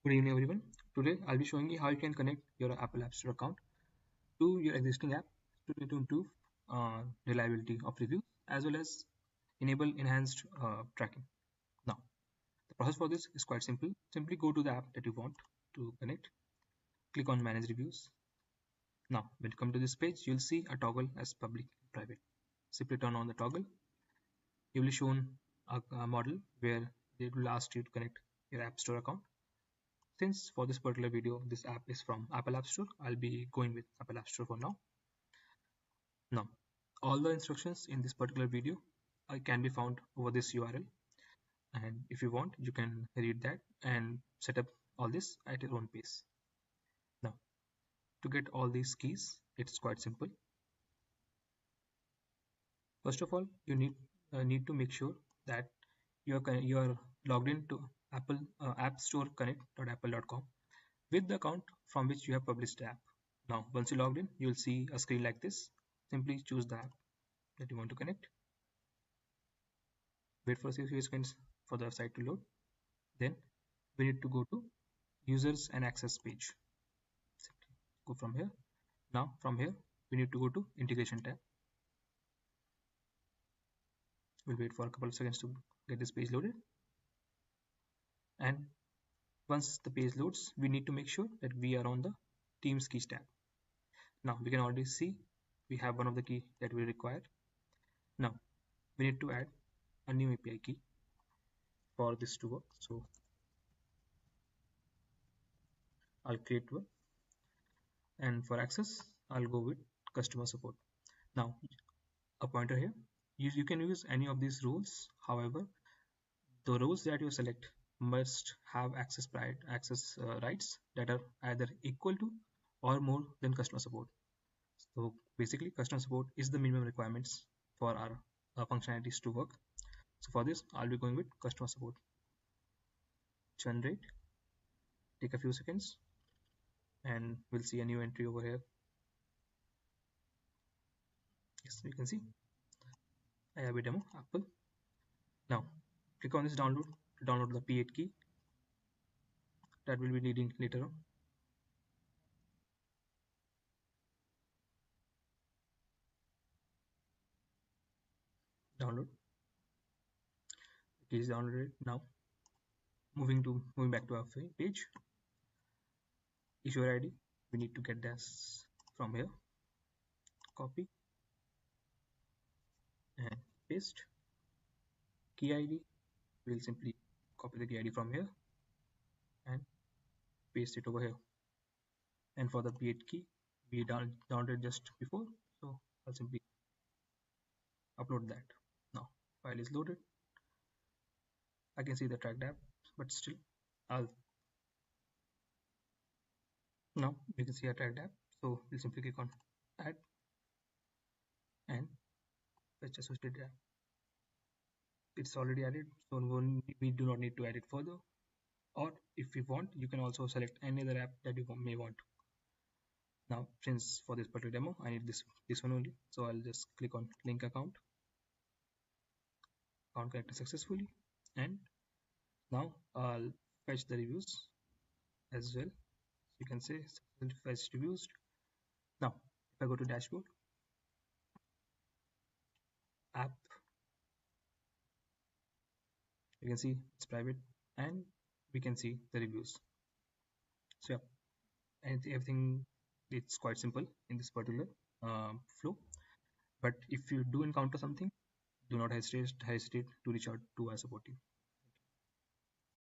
Good evening, everyone. Today, I'll be showing you how you can connect your Apple App Store account to your existing app to improve reliability of reviews as well as enable enhanced tracking. Now, the process for this is quite simple. Simply go to the app that you want to connect, click on Manage Reviews. Now, when you come to this page, you'll see a toggle as public and private. Simply turn on the toggle. You will be shown a model where it will ask you to connect your App Store account. Since for this particular video, this app is from Apple App Store, I'll be going with Apple App Store for now. Now, all the instructions in this particular video can be found over this URL. And if you want, you can read that and set up all this at your own pace. Now, to get all these keys, it's quite simple. First of all, you need to make sure that you are logged into Apple App Store Connect.apple.com with the account from which you have published the app. Now, once you logged in, you'll see a screen like this. Simply choose the app that you want to connect. Wait for a few seconds for the site to load. Then we need to go to users and access page. Simply go from here. Now from here we need to go to integration tab. We'll wait for a couple of seconds to get this page loaded. And once the page loads, we need to make sure that we are on the Teams keys tab. Now we can already see we have one of the key that we require. Now we need to add a new API key for this to work. So I'll create one, and for access I'll go with customer support. Now a pointer here, you can use any of these roles. However, the roles that you select must have access rights that are either equal to or more than customer support. So basically customer support is the minimum requirements for our functionalities to work. So for this I'll be going with customer support. Generate, take a few seconds, and we'll see a new entry over here. Yes, you can see I have a demo Apple. Now click on this download to download the P8 key that we'll be needing later on. Download. The key is downloaded. Now moving back to our page. Issuer ID, we need to get this from here. Copy and paste. Key ID, we'll simply copy the key ID from here and paste it over here. And for the P8 key, we downloaded just before, so I'll simply upload that. Now file is loaded. I can see the tracked app, but still now you can see a tracked app, so we'll simply click on add and fetch associated app. It's already added, so we do not need to add it further. Or if you want, you can also select any other app that you may want. Now since for this particular demo I need this one only, so I'll just click on link account connected successfully, and now I'll fetch the reviews as well. You can say fetch reviews. Now if I go to dashboard, app, you can see it's private and we can see the reviews. So yeah, and everything, it's quite simple in this particular flow. But if you do encounter something, do not hesitate to reach out to our support team.